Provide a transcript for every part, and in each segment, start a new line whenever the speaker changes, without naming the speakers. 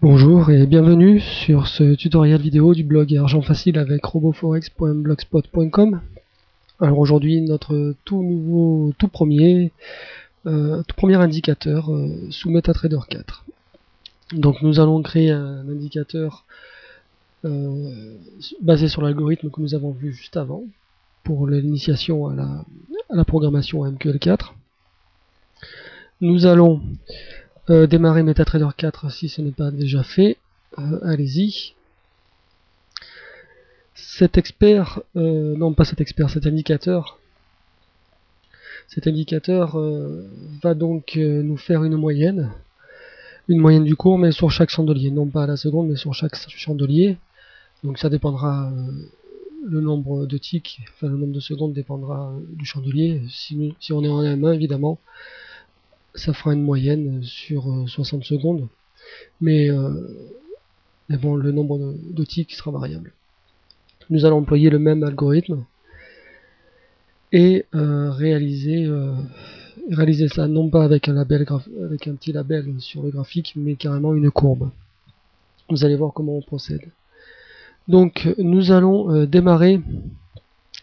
Bonjour et bienvenue sur ce tutoriel vidéo du blog Argent Facile avec roboforex.blogspot.com. Alors aujourd'hui notre tout premier indicateur sous MetaTrader 4. Donc nous allons créer un indicateur basé sur l'algorithme que nous avons vu juste avant pour l'initiation à la programmation MQL4. Nous allons démarrer MetaTrader 4 si ce n'est pas déjà fait. Allez-y. Cet indicateur va donc nous faire une moyenne du cours, mais sur chaque chandelier, non pas à la seconde, mais sur chaque chandelier. Donc ça dépendra, le nombre de ticks, enfin le nombre de secondes dépendra du chandelier. Si on est en M1, évidemment, ça fera une moyenne sur 60 secondes, mais bon, le nombre de ticks sera variable. Nous allons employer le même algorithme et réaliser ça non pas avec un petit label sur le graphique, mais carrément une courbe. Vous allez voir comment on procède. Donc nous allons démarrer,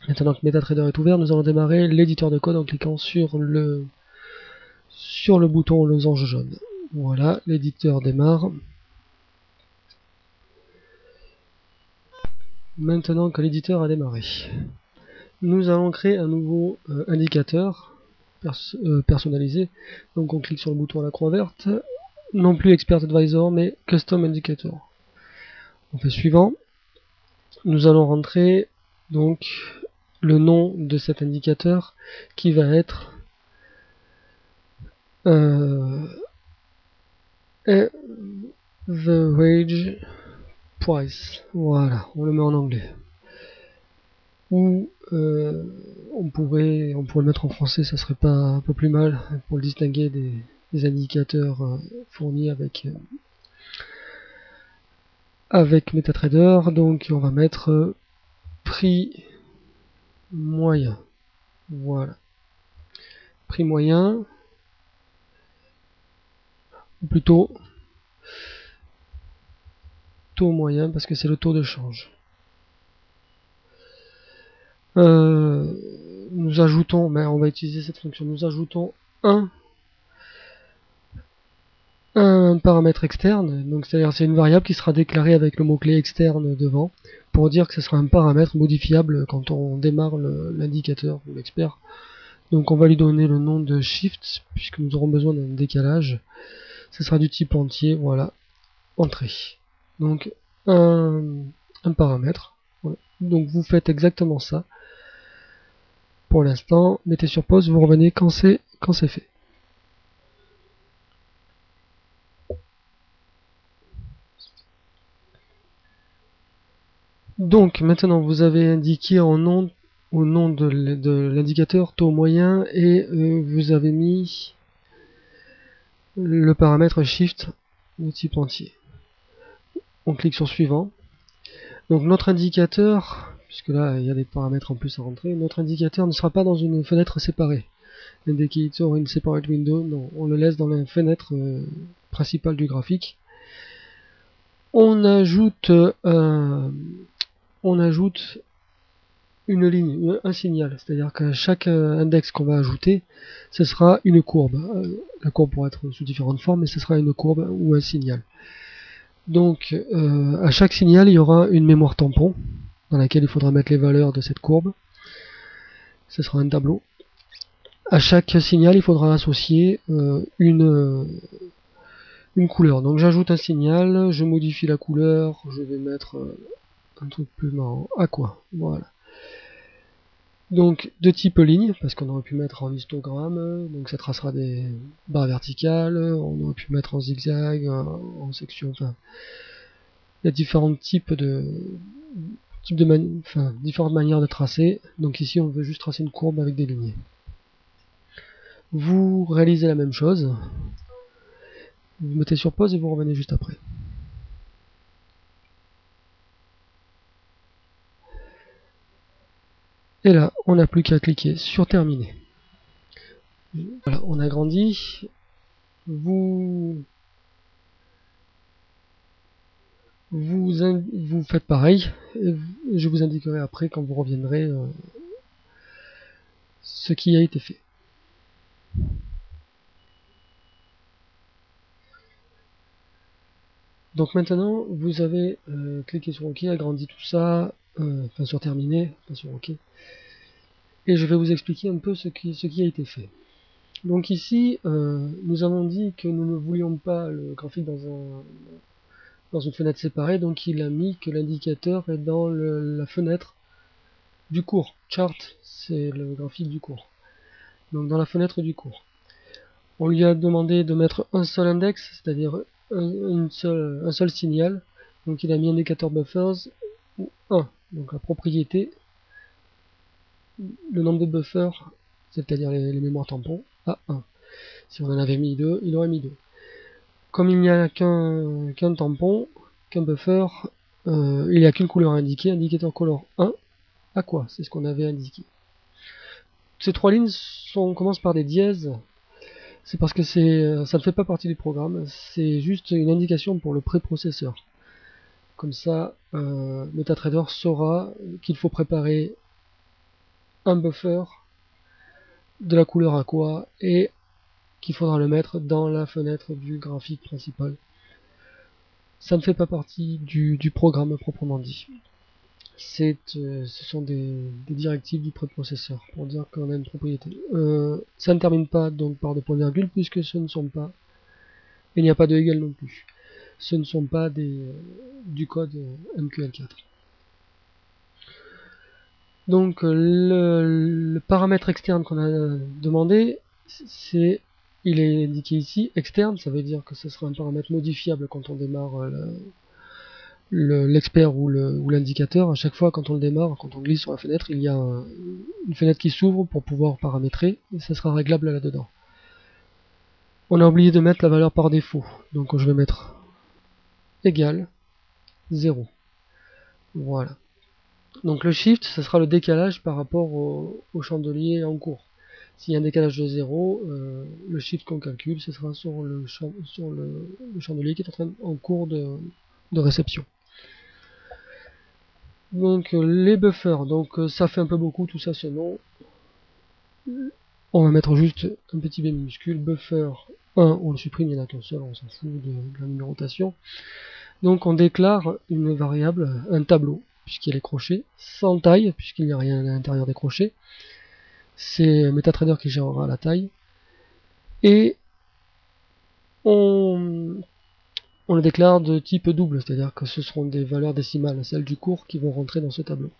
maintenant que MetaTrader est ouvert, nous allons démarrer l'éditeur de code en cliquant sur le bouton losange jaune. Voilà, l'éditeur démarre. Maintenant que l'éditeur a démarré, nous allons créer un nouveau indicateur personnalisé. Donc on clique sur le bouton à la croix verte, non plus Expert Advisor, mais Custom Indicator. On fait suivant. Nous allons rentrer donc le nom de cet indicateur qui va être average price. Voilà, on le met en anglais. Ou on pourrait le mettre en français, ça serait pas un peu plus mal pour le distinguer des indicateurs fournis avec MetaTrader. Donc on va mettre prix moyen. Voilà. Prix moyen. Ou plutôt taux moyen parce que c'est le taux de change. Nous ajoutons, mais on va utiliser cette fonction, nous ajoutons un paramètre externe, donc c'est-à-dire c'est une variable qui sera déclarée avec le mot-clé externe devant, pour dire que ce sera un paramètre modifiable quand on démarre l'indicateur ou l'expert. Donc on va lui donner le nom de shift, puisque nous aurons besoin d'un décalage. Ce sera du type entier, voilà, entrée. Donc un paramètre. Voilà. Donc vous faites exactement ça. Pour l'instant, mettez sur pause, vous revenez quand c'est fait. Donc maintenant vous avez indiqué au nom de l'indicateur taux moyen et vous avez mis le paramètre shift de type entier. On clique sur suivant. Donc notre indicateur, puisque là il y a des paramètres en plus à rentrer, notre indicateur ne sera pas dans une fenêtre séparée. Indicator in separate window, non, on le laisse dans la fenêtre principale du graphique. On ajoute une ligne, un signal, c'est-à-dire qu'à chaque index qu'on va ajouter, ce sera une courbe. La courbe pourra être sous différentes formes, mais ce sera une courbe ou un signal. Donc à chaque signal, il y aura une mémoire tampon dans laquelle il faudra mettre les valeurs de cette courbe. Ce sera un tableau. À chaque signal, il faudra associer une couleur. Donc j'ajoute un signal, je modifie la couleur, je vais mettre un truc plus marrant, aqua, voilà. Donc de type ligne, parce qu'on aurait pu mettre en histogramme, donc ça tracera des barres verticales, on aurait pu mettre en zigzag, en section, enfin, il y a différents différentes manières de tracer. Donc ici on veut juste tracer une courbe avec des lignes. Vous réalisez la même chose, vous mettez sur pause et vous revenez juste après. Et là, on n'a plus qu'à cliquer sur terminer. Voilà, on agrandit. Vous vous faites pareil, et je vous indiquerai après quand vous reviendrez ce qui a été fait. Donc maintenant, vous avez cliqué sur OK, agrandi tout ça, enfin sur terminer, pas sur OK. Et je vais vous expliquer un peu ce qui a été fait. Donc ici, nous avons dit que nous ne voulions pas le graphique dans une fenêtre séparée, donc il a mis que l'indicateur est dans la fenêtre du cours. Chart, c'est le graphique du cours. Donc dans la fenêtre du cours. On lui a demandé de mettre un seul index, c'est-à-dire un seul signal. Donc il a mis indicateur buffers ou 1. Donc la propriété, le nombre de buffers, c'est-à-dire les mémoires tampons, à 1. Si on en avait mis 2, il aurait mis 2. Comme il n'y a qu'un tampon, qu'un buffer, il n'y a qu'une couleur indiquée, indicateur color 1, à quoi? C'est ce qu'on avait indiqué. Ces trois lignes commencent par des dièses. C'est parce que ça ne fait pas partie du programme, c'est juste une indication pour le préprocesseur. Comme ça, MetaTrader saura qu'il faut préparer un buffer de la couleur à quoi et qu'il faudra le mettre dans la fenêtre du graphique principal. Ça ne fait pas partie du programme proprement dit. Ce sont des directives du préprocesseur pour dire qu'on a une propriété. Ça ne termine pas donc par des points virgules puisque ce ne sont pas, il n'y a pas de égal non plus. Ce ne sont pas du code MQL4. Donc le paramètre externe qu'on a demandé, il est indiqué ici, externe, ça veut dire que ce sera un paramètre modifiable quand on démarre l'expert ou l'indicateur. À chaque fois quand on le démarre, quand on glisse sur la fenêtre, il y a une fenêtre qui s'ouvre pour pouvoir paramétrer, et ça sera réglable là-dedans. On a oublié de mettre la valeur par défaut, donc je vais mettre égal 0. Voilà. Donc le shift, ce sera le décalage par rapport au chandelier en cours. S'il y a un décalage de 0, le shift qu'on calcule, ce sera sur le chandelier qui est en cours de réception. Donc les buffers, donc ça fait un peu beaucoup tout ça ce nom. On va mettre juste un petit B minuscule, buffer 1, on le supprime, il n'y en a qu'un seul, on s'en fout de la numérotation. Donc on déclare une variable, un tableau, puisqu'il y a les crochets, sans taille, puisqu'il n'y a rien à l'intérieur des crochets. C'est MetaTrader qui gérera la taille. Et on le déclare de type double, c'est-à-dire que ce seront des valeurs décimales, celles du cours, qui vont rentrer dans ce tableau.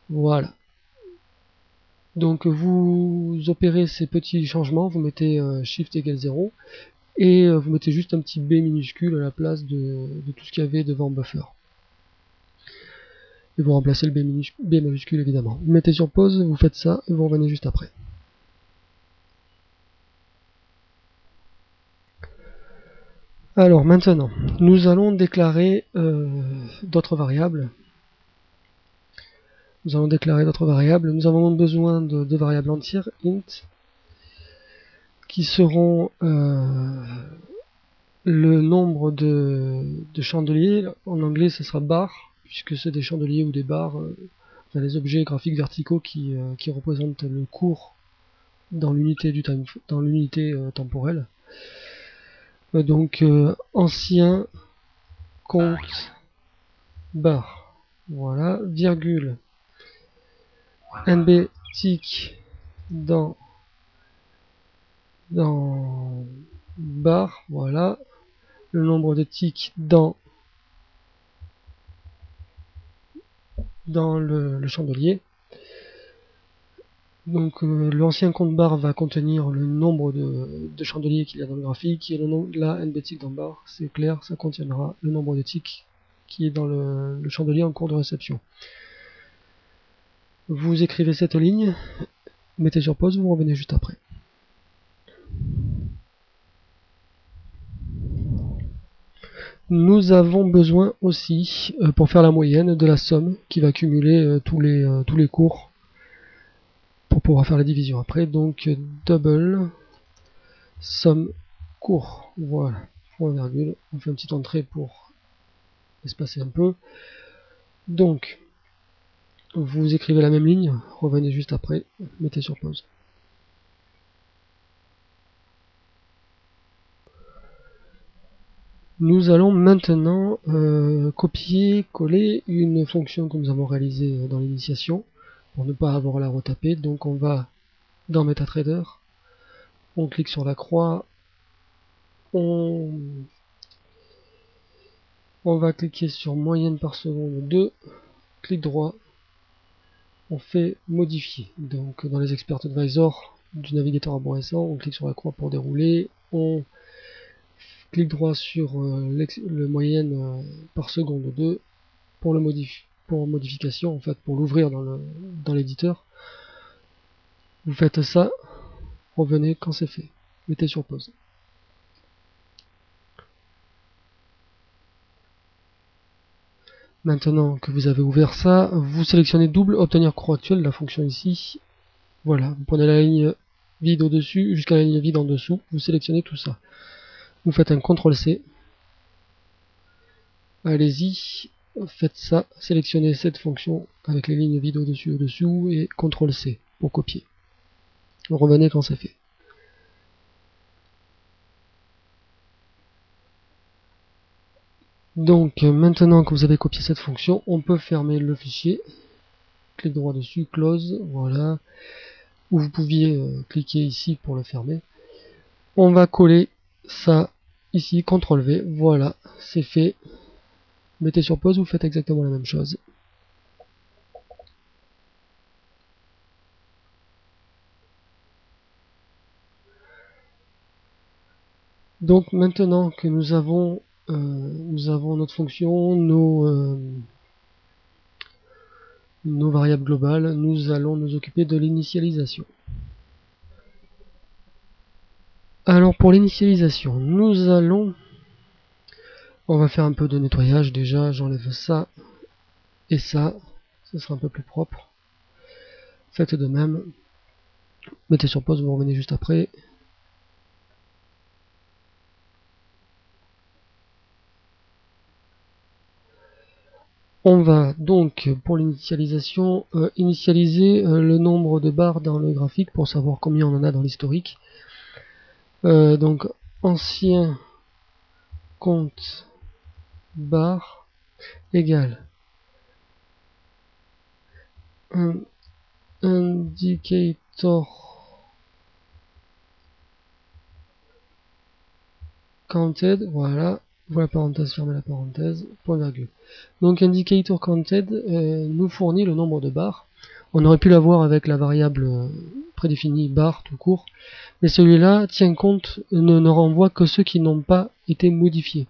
Voilà. Donc vous opérez ces petits changements, vous mettez Shift égale 0, et vous mettez juste un petit B minuscule à la place de tout ce qu'il y avait devant buffer. Et vous remplacez le B majuscule évidemment. Vous mettez sur pause, vous faites ça, et vous revenez juste après. Alors maintenant, nous allons déclarer d'autres variables. Nous allons déclarer d'autres variables. Nous avons besoin de variables entières, int, qui seront le nombre de chandeliers. En anglais, ce sera bar, puisque c'est des chandeliers ou des barres, enfin, des objets graphiques verticaux qui représentent le cours dans l'unité temporelle. Donc ancien compte bar. Voilà, virgule nb tick dans bar, voilà, le nombre de ticks dans le chandelier. Donc l'ancien compte bar va contenir le nombre de chandeliers qu'il y a dans le graphique, et là nb tick dans bar, c'est clair, ça contiendra le nombre de ticks qui est dans le chandelier en cours de réception. Vous écrivez cette ligne, mettez sur pause, vous revenez juste après. Nous avons besoin aussi, pour faire la moyenne, de la somme qui va cumuler tous les cours pour pouvoir faire la division après. Donc double somme cours. Voilà, point virgule. On fait une petite entrée pour espacer un peu. Donc, vous écrivez la même ligne, revenez juste après, mettez sur pause. Nous allons maintenant copier-coller une fonction que nous avons réalisée dans l'initiation, pour ne pas avoir à la retaper. Donc on va dans MetaTrader, on clique sur la croix, on va cliquer sur moyenne par seconde 2, clic droit, on fait modifier. Donc dans les Expert Advisor du navigateur arborescent, on clique sur la croix pour dérouler, on clic droit sur le moyenne par seconde 2 pour le modification, en fait, pour l'ouvrir dans l'éditeur. Vous faites ça, revenez quand c'est fait. Mettez sur pause. Maintenant que vous avez ouvert ça, vous sélectionnez double, obtenir cours actuel, la fonction ici. Voilà, vous prenez la ligne vide au-dessus jusqu'à la ligne vide en dessous, vous sélectionnez tout ça. Vous faites un CTRL-C. Allez-y, faites ça, sélectionnez cette fonction avec les lignes vides au-dessous et CTRL-C pour copier. Revenez quand c'est fait. Donc maintenant que vous avez copié cette fonction, on peut fermer le fichier. Clic droit dessus, close, voilà. Ou vous pouviez cliquer ici pour le fermer. On va coller ça ici, CTRL V, voilà, c'est fait. Mettez sur pause, vous faites exactement la même chose. Donc maintenant que nous avons notre fonction, nos variables globales, nous allons nous occuper de l'initialisation. Alors pour l'initialisation, on va faire un peu de nettoyage déjà, j'enlève ça et ça, ce sera un peu plus propre. Faites de même, mettez sur pause, vous revenez juste après. On va donc, pour l'initialisation, initialiser le nombre de barres dans le graphique pour savoir combien on en a dans l'historique. Donc, ancien compte barre égale indicator counted, voilà, voilà parenthèse, fermez la parenthèse, point virgule. Donc indicator counted nous fournit le nombre de barres. On aurait pu l'avoir avec la variable prédéfinie bar tout court, mais celui-là tient compte, ne renvoie que ceux qui n'ont pas été modifiés.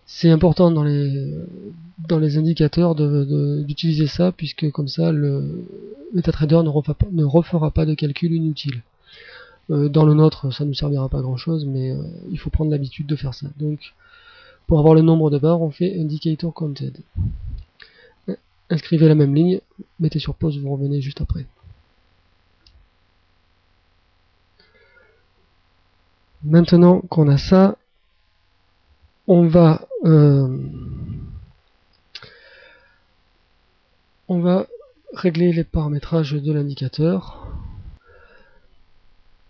C'est important dans les indicateurs d'utiliser ça, puisque comme ça le MetaTrader ne refera pas de calcul inutile. Dans le nôtre, ça ne nous servira pas grand chose, mais il faut prendre l'habitude de faire ça. Donc, pour avoir le nombre de barres, on fait indicator counted. Inscrivez la même ligne, mettez sur pause, vous revenez juste après. Maintenant qu'on a ça, on va régler les paramétrages de l'indicateur.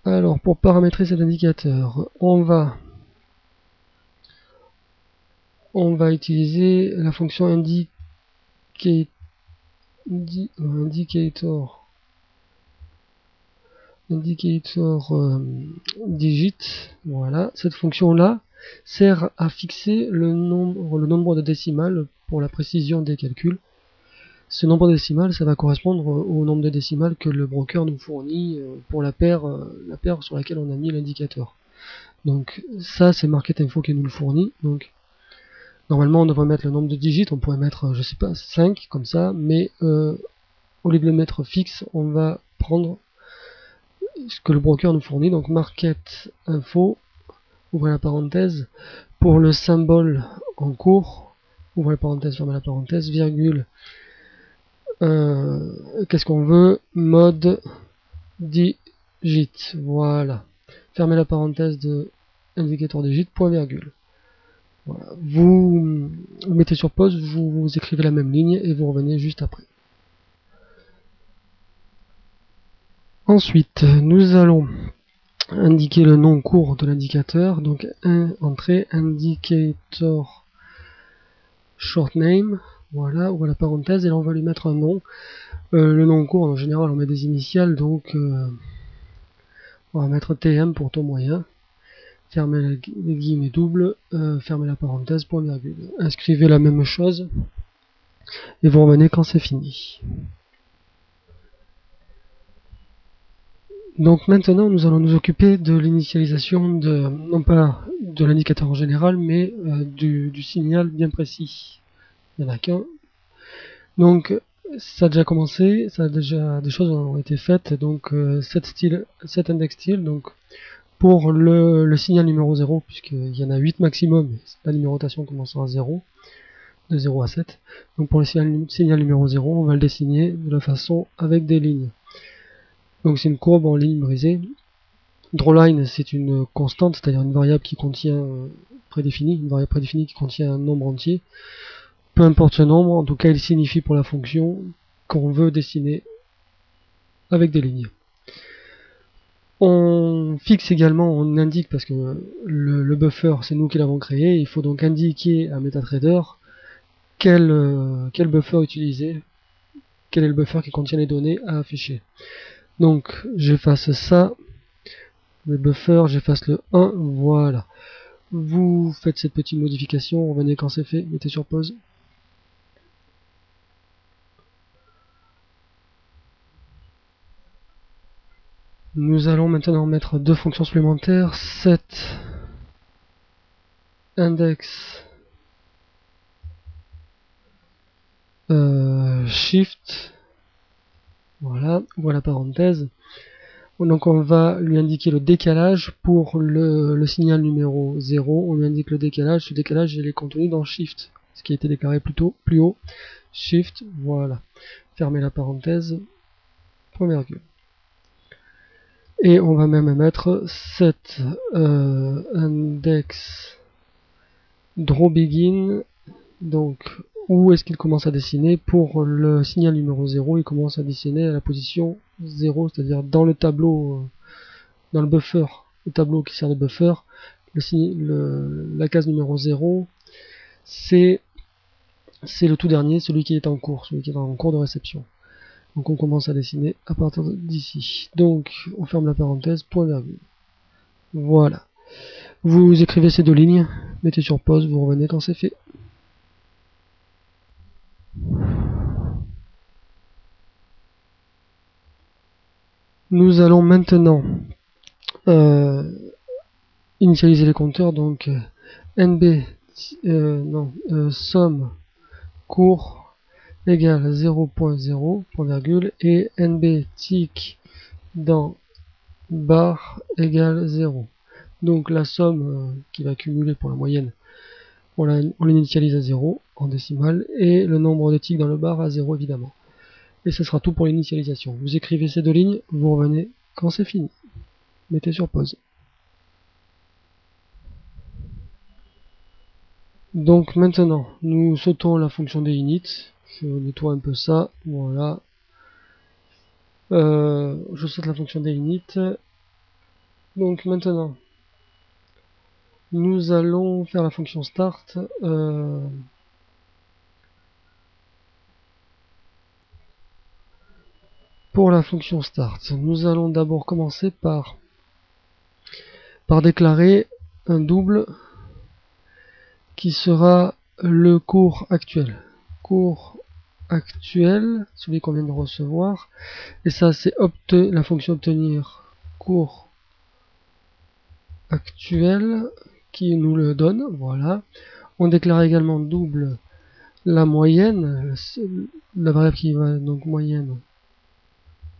Alors, pour paramétrer cet indicateur, on va utiliser la fonction indicator digit. Voilà, cette fonction là sert à fixer le nombre de décimales pour la précision des calculs. Ce nombre de décimales, ça va correspondre au nombre de décimales que le broker nous fournit pour la paire sur laquelle on a mis l'indicateur. Donc ça, c'est Market Info qui nous le fournit. Donc normalement, on devrait mettre le nombre de digits. On pourrait mettre, je sais pas, 5 comme ça, mais au lieu de le mettre fixe, on va prendre ce que le broker nous fournit. Donc Market Info, ouvrez la parenthèse, pour le symbole en cours, ouvrez la parenthèse, fermez la parenthèse, virgule. Qu'est-ce qu'on veut? Mode digit. Voilà. Fermez la parenthèse de indicateur digit, point virgule. Voilà. Vous mettez sur pause, vous écrivez la même ligne et vous revenez juste après. Ensuite, nous allons indiquer le nom court de l'indicateur, donc entrée indicator short name, voilà, ou à la parenthèse, et là on va lui mettre un nom. Le nom court, en général, on met des initiales, donc on va mettre TM pour ton moyen. Fermez les guillemets doubles, fermez la parenthèse, point virgule. Inscrivez la même chose, et vous revenez quand c'est fini. Donc maintenant, nous allons nous occuper de l'initialisation non pas de l'indicateur en général, mais du signal bien précis. Il n'y en a qu'un. Donc, ça a déjà commencé, des choses ont été faites. Donc, cet index style, donc pour le signal numéro 0, puisqu'il y en a 8 maximum, la numérotation commençant à 0, de 0 à 7. Donc pour le signal numéro 0, on va le dessiner de la façon avec des lignes. Donc c'est une courbe en ligne brisée. Drawline, c'est une constante, c'est-à-dire une variable qui contient une variable prédéfinie qui contient un nombre entier. Peu importe ce nombre, en tout cas il signifie pour la fonction qu'on veut dessiner avec des lignes. On fixe également, on indique, parce que le buffer c'est nous qui l'avons créé, il faut donc indiquer à MetaTrader quel buffer utiliser, quel est le buffer qui contient les données à afficher. Donc j'efface ça, le buffer, j'efface le 1, voilà. Vous faites cette petite modification, revenez quand c'est fait, mettez sur pause. Nous allons maintenant mettre deux fonctions supplémentaires, set index shift, voilà, voilà parenthèse. Donc on va lui indiquer le décalage pour le signal numéro 0, on lui indique le décalage, ce décalage il est contenu dans shift, ce qui a été déclaré plus haut, shift, voilà. Fermez la parenthèse, point virgule. Et on va même mettre set index draw begin, donc où est-ce qu'il commence à dessiner. Pour le signal numéro 0, il commence à dessiner à la position 0, c'est-à-dire dans le tableau, dans le buffer, le tableau qui sert de buffer, la case numéro 0, c'est le tout dernier, celui qui est en cours, celui qui est en cours de réception. Donc on commence à dessiner à partir d'ici. Donc on ferme la parenthèse, point virgule. Voilà. Vous écrivez ces deux lignes, mettez sur pause, vous revenez quand c'est fait. Nous allons maintenant initialiser les compteurs, donc nb somme court égale 0.0, point virgule, et nb tick dans bar égale 0. Donc la somme qui va cumuler pour la moyenne, on l'initialise à 0 en décimale, et le nombre de ticks dans le bar à 0 évidemment. Et ce sera tout pour l'initialisation. Vous écrivez ces deux lignes, vous revenez quand c'est fini. Mettez sur pause. Donc maintenant, nous sautons la fonction des init. Je nettoie un peu ça, voilà. Je saute la fonction des init. Donc maintenant, nous allons faire la fonction start. Pour la fonction start, nous allons d'abord commencer par déclarer un double qui sera le cours actuel. Cours actuel, celui qu'on vient de recevoir. Et ça, c'est la fonction obtenir cours actuel qui nous le donne. Voilà. On déclare également double la moyenne, la variable qui va donc moyenne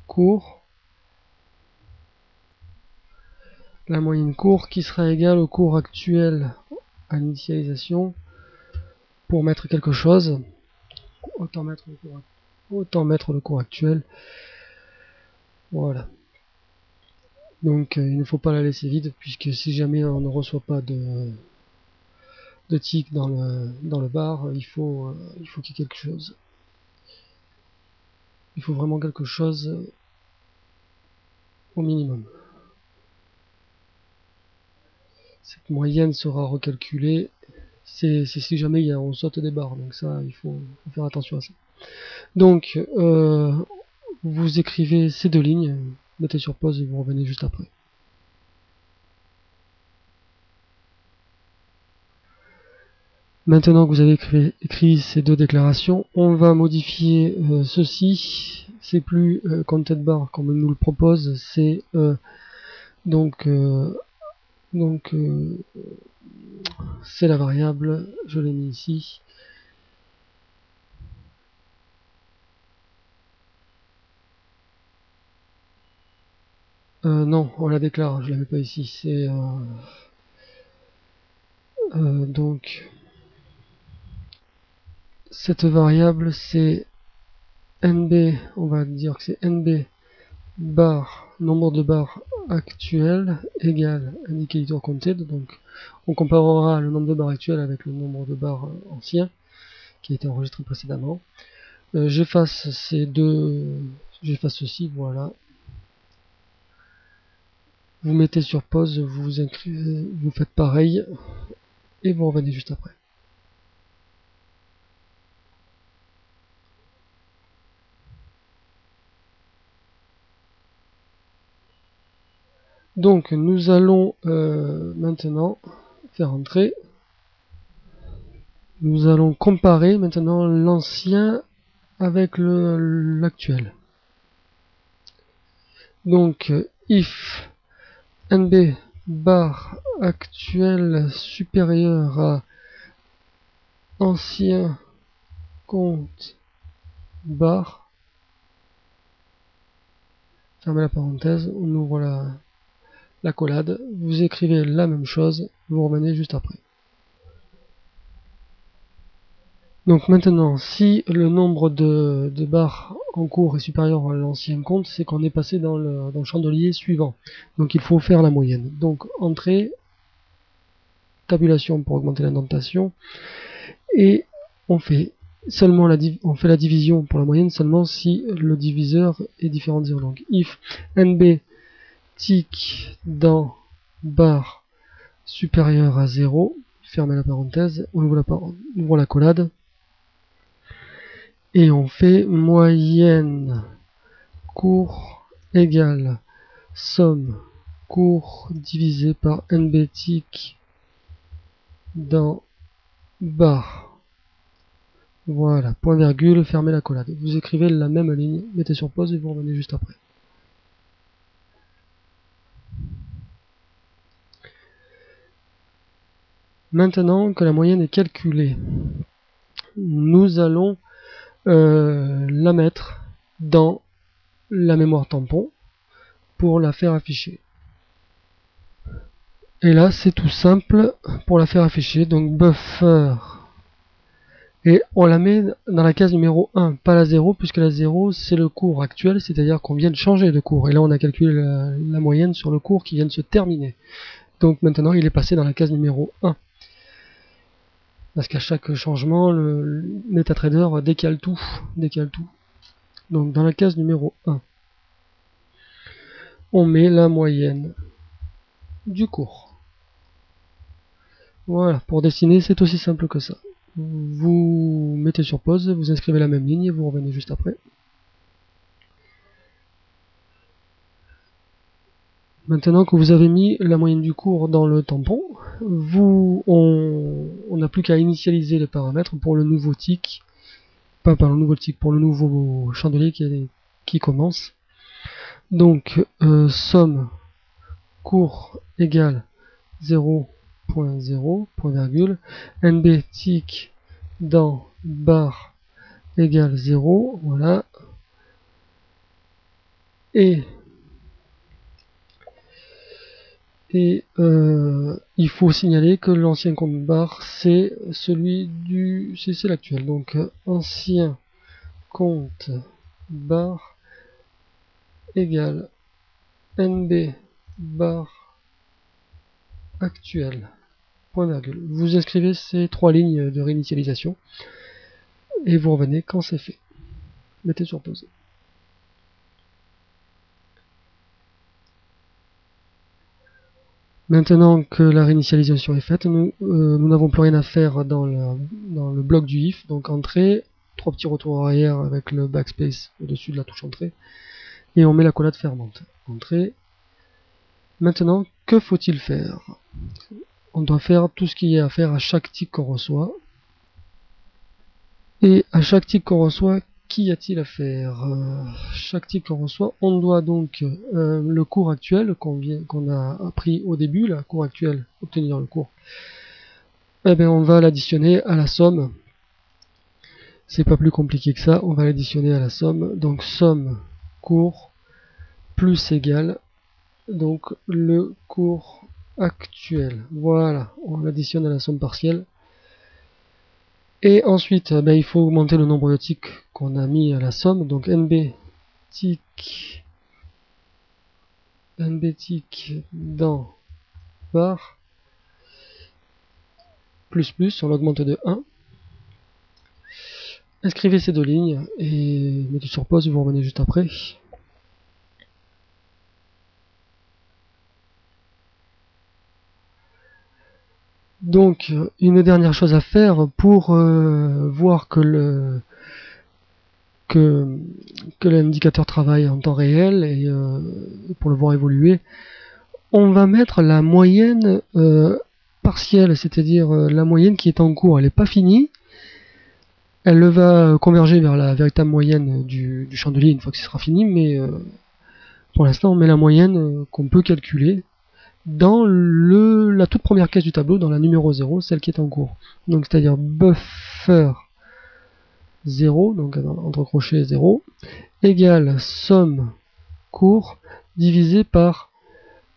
cours. La moyenne cours qui sera égale au cours actuel à l'initialisation. Pour mettre quelque chose, autant mettre le cours actuel. Voilà. Donc il ne faut pas la laisser vide, puisque si jamais on ne reçoit pas de tick dans le bar, il faut qu'il y ait quelque chose. Il faut vraiment quelque chose au minimum. Cette moyenne sera recalculée. C'est si jamais on saute des barres, donc ça, il faut faire attention à ça. Donc, vous écrivez ces deux lignes, mettez sur pause et vous revenez juste après. Maintenant que vous avez écrit ces deux déclarations, on va modifier ceci. C'est plus content bar comme on nous le propose, c'est c'est la variable, je l'ai mis ici. Non, on la déclare, je la mets pas ici. C'est donc cette variable c'est nb, on va dire que c'est nb bar, nombre de barres actuel égale indicator counted. Donc on comparera le nombre de barres actuelles avec le nombre de barres anciens qui a été enregistré précédemment. J'efface ceci, voilà. Vous mettez sur pause, vous faites pareil et vous revenez juste après. Donc nous allons maintenant faire entrer. Nous allons comparer maintenant l'ancien avec l'actuel. Donc if nb bar actuel supérieur à ancien compte bar, fermez la parenthèse, on ouvre la collade, vous écrivez la même chose, vous revenez juste après. Donc maintenant, si le nombre de barres en cours est supérieur à l'ancien compte, c'est qu'on est passé dans le chandelier suivant. Donc il faut faire la moyenne. Donc entrée, tabulation pour augmenter l'indentation, et on fait la division pour la moyenne seulement si le diviseur est différent de 0. Donc if nb tick dans barre supérieur à 0, fermez la parenthèse, on ouvre la collade, et on fait moyenne cours égale somme cours divisé par nb tick dans barre. Voilà, point virgule, fermez la collade. Vous écrivez la même ligne, mettez sur pause et vous revenez juste après. Maintenant que la moyenne est calculée, nous allons la mettre dans la mémoire tampon pour la faire afficher. Et là, c'est tout simple pour la faire afficher. Donc buffer. Et on la met dans la case numéro 1, pas la 0, puisque la 0, c'est le cours actuel, c'est-à-dire qu'on vient de changer de cours. Et là, on a calculé la moyenne sur le cours qui vient de se terminer. Donc maintenant, il est passé dans la case numéro 1. Parce qu'à chaque changement, le MetaTrader décale tout. Donc dans la case numéro 1, on met la moyenne du cours. Voilà, pour dessiner, c'est aussi simple que ça. Vous mettez sur pause, vous inscrivez la même ligne et vous revenez juste après. Maintenant que vous avez mis la moyenne du cours dans le tampon, on n'a plus qu'à initialiser les paramètres pour le nouveau tick, pas par le nouveau tick, pour le nouveau chandelier qui commence. Donc somme cours égale 0.0, point virgule, nb tick dans barre égale 0, voilà, et il faut signaler que l'ancien compte barre c'est c'est l'actuel. Donc ancien compte barre égale nb barre actuel. point virgule. Vous inscrivez ces 3 lignes de réinitialisation et vous revenez quand c'est fait. Mettez sur pause. Maintenant que la réinitialisation est faite, nous n'avons plus rien à faire dans le bloc du if. Donc entrée, 3 petits retours en arrière avec le backspace au-dessus de la touche entrée. Et on met la collade fermante. Entrée. Maintenant, que faut-il faire? On doit faire tout ce qu'il y a à faire à chaque tick qu'on reçoit. Et à chaque tick qu'on reçoit, qu'y a-t-il à faire? Chaque tick qu'on reçoit, on doit donc le cours actuel qu'on a appris au début, la cours actuelle, obtenir le cours. Eh bien, on va l'additionner à la somme. C'est pas plus compliqué que ça. On va l'additionner à la somme. Donc somme cours plus égal donc le cours actuel. Voilà, on l'additionne à la somme partielle. Et ensuite, il faut augmenter le nombre de ticks qu'on a mis à la somme. Donc nb tick dans bar plus plus, on l'augmente de 1. Inscrivez ces 2 lignes et mettez sur pause, vous revenez juste après. Donc, une dernière chose à faire pour voir que l'indicateur travaille en temps réel et pour le voir évoluer, on va mettre la moyenne partielle, c'est-à-dire la moyenne qui est en cours. Elle n'est pas finie, elle va converger vers la véritable moyenne du chandelier une fois que ce sera fini, mais pour l'instant on met la moyenne qu'on peut calculer dans la toute première case du tableau, dans la numéro 0, celle qui est en cours. Donc c'est-à-dire buffer 0, donc entre crochets 0, égale somme cours divisé par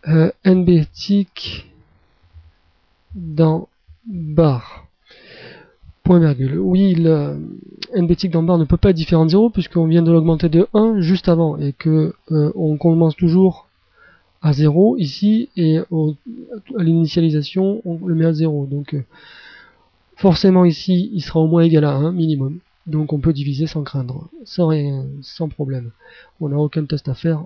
nb tick dans bar. Point virgule. Oui, le nb tick dans bar ne peut pas être différent de 0 puisqu'on vient de l'augmenter de 1 juste avant et que on commence toujours à 0 ici et à l'initialisation on le met à 0. Donc forcément ici il sera au moins égal à 1 minimum. Donc on peut diviser sans craindre, sans problème. On n'a aucun test à faire.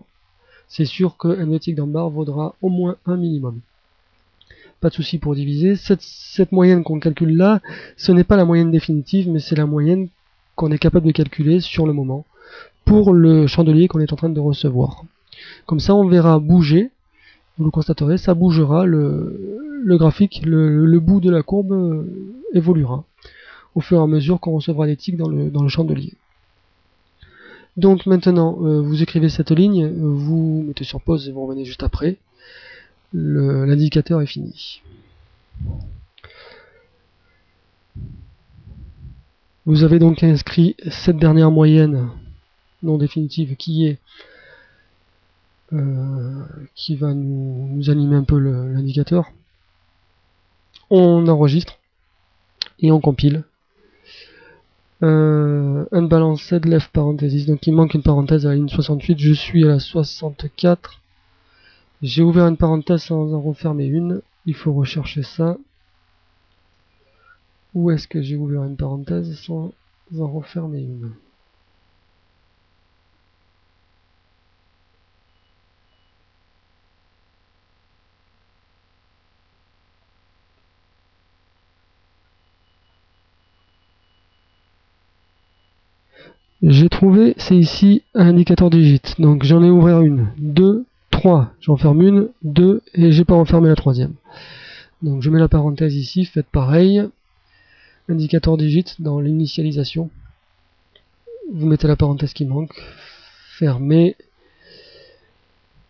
C'est sûr que nb tick dans bar vaudra au moins 1 minimum. Pas de souci pour diviser. Cette moyenne qu'on calcule là, ce n'est pas la moyenne définitive, mais c'est la moyenne qu'on est capable de calculer sur le moment pour le chandelier qu'on est en train de recevoir. Comme ça, on verra bouger, vous le constaterez, ça bougera, le graphique, le bout de la courbe évoluera au fur et à mesure qu'on recevra des ticks dans le chandelier. Donc maintenant, vous écrivez cette ligne, vous mettez sur pause et vous revenez juste après. L'indicateur est fini. Vous avez donc inscrit cette dernière moyenne non définitive qui va nous animer un peu l'indicateur. On enregistre et on compile. Unbalanced left parenthesis, donc il manque une parenthèse à la ligne 68, je suis à la 64. J'ai ouvert une parenthèse sans en refermer une, il faut rechercher ça. Où est-ce que j'ai ouvert une parenthèse sans en refermer une? J'ai trouvé, c'est ici un indicateur digit. Donc j'en ai ouvert une, 2, 3, j'en ferme une, 2, et j'ai pas refermé la troisième. Donc je mets la parenthèse ici, faites pareil. Indicateur digit dans l'initialisation. Vous mettez la parenthèse qui manque, fermez.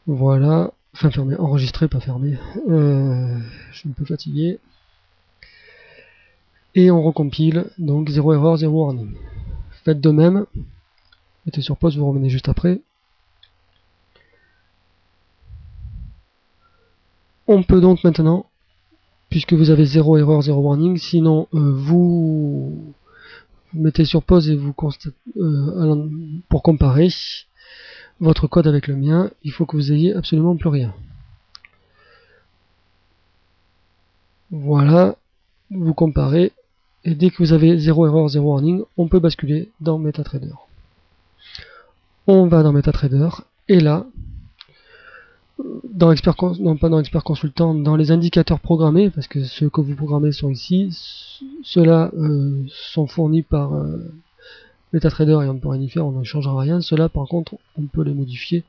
Voilà, enfin fermez, enregistrez, pas fermé. Je suis un peu fatigué. Et on recompile, donc 0 erreur, 0 warning. Faites de même. Mettez sur pause, vous revenez juste après. On peut donc maintenant, puisque vous avez 0 erreur, 0 warning, sinon vous mettez sur pause et vous constatez, pour comparer votre code avec le mien, il faut que vous ayez absolument plus rien. Voilà, vous comparez, et dès que vous avez 0 erreur, 0 warning, on peut basculer dans MetaTrader. On va dans MetaTrader, et là, dans non pas dans Expert Consultant, dans les indicateurs programmés, parce que ceux que vous programmez sont ici, ceux-là sont fournis par MetaTrader et on ne peut rien y faire, on ne changera rien. Ceux-là, par contre, on peut les modifier.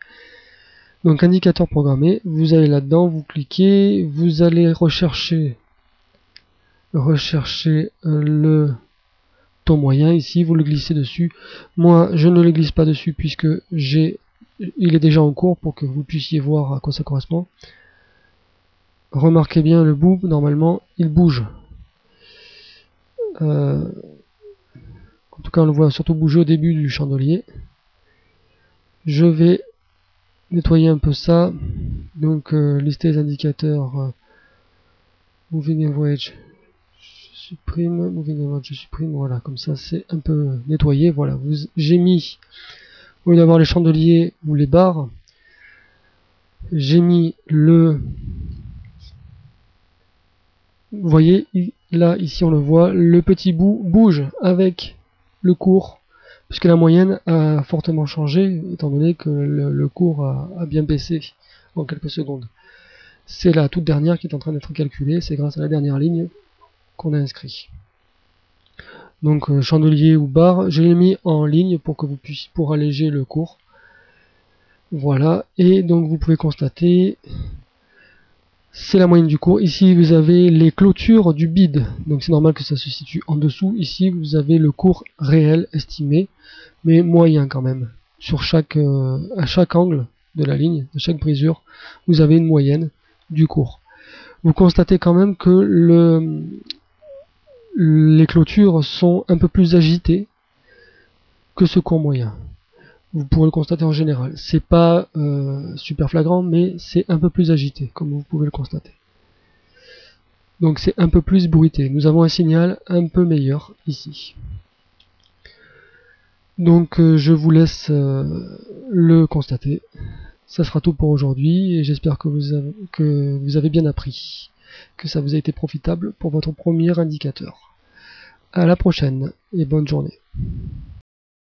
Donc, indicateur programmé, vous allez là-dedans, vous cliquez, vous allez rechercher le taux moyen ici, vous le glissez dessus. Moi, je ne le glisse pas dessus puisque il est déjà en cours pour que vous puissiez voir à quoi ça correspond. Remarquez bien le bout, normalement, il bouge. En tout cas, on le voit surtout bouger au début du chandelier. Je vais nettoyer un peu ça. Donc, lister les indicateurs. Moving average, je supprime. Moving average, je supprime. Voilà, comme ça, c'est un peu nettoyé. Voilà, j'ai mis, au lieu d'avoir les chandeliers ou les barres, j'ai mis le... Vous voyez, là, ici, on le voit, le petit bout bouge avec le cours, puisque la moyenne a fortement changé, étant donné que le cours a bien baissé en quelques secondes. C'est la toute dernière qui est en train d'être calculée, c'est grâce à la dernière ligne qu'on a inscrit. Donc chandelier ou barre, je l'ai mis en ligne pour que vous puissiez, pour alléger le cours. Voilà, et donc vous pouvez constater, c'est la moyenne du cours. Ici vous avez les clôtures du bid, donc c'est normal que ça se situe en dessous. Ici vous avez le cours réel estimé, mais moyen quand même. Sur à chaque angle de la ligne, de chaque brisure, vous avez une moyenne du cours. Vous constatez quand même que les clôtures sont un peu plus agitées que ce cours moyen. Vous pourrez le constater en général. C'est pas super flagrant, mais c'est un peu plus agité, comme vous pouvez le constater. Donc c'est un peu plus bruité. Nous avons un signal un peu meilleur ici. Donc je vous laisse le constater. Ça sera tout pour aujourd'hui et j'espère que vous avez bien appris, que ça vous a été profitable pour votre premier indicateur. À la prochaine et bonne journée.